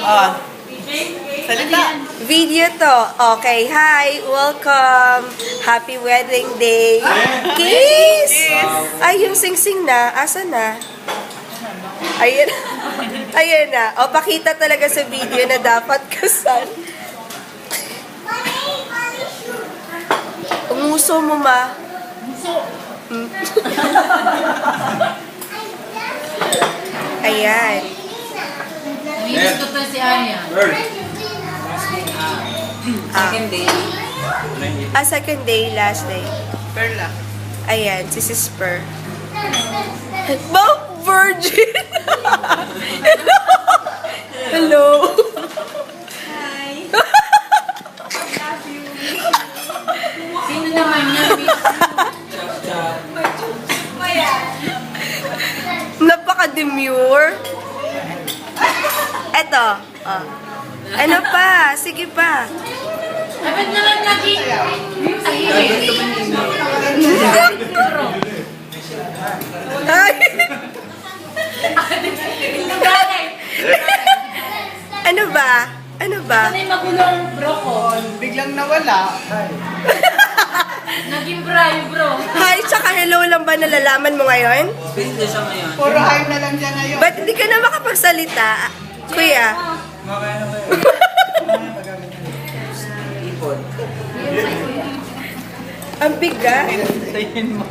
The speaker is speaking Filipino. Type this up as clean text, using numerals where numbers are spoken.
Oh. Salita. Video to. Okay, hi, welcome. Happy wedding day. Kiss! Ay, yung sing-sing na. Asa na? Ayan. Ayan na. O, pakita talaga sa video na dapat kasal. Umuso mo, ma. Ayan. Minus ko to si Anya. Second day. Second day, last day. Perla. Ayan, si Sis Per. Both virgin! Hello! Sino naman yan? Napaka-demure. Eto. Oh. Ano pa? Sige pa. Dapat naman lagi. Ay! Ano ba? Ano ba? Ano yung magulong bro ko? Biglang nawala. Naging bra yung bro. Hi, tsaka hello lang ba nalalaman mo ngayon? Busy siya ngayon. Puro hi na lang siya ngayon. Ba't hindi ka na makapagsalita? Kuya? Ipon. Ang bigat. Tayin mo.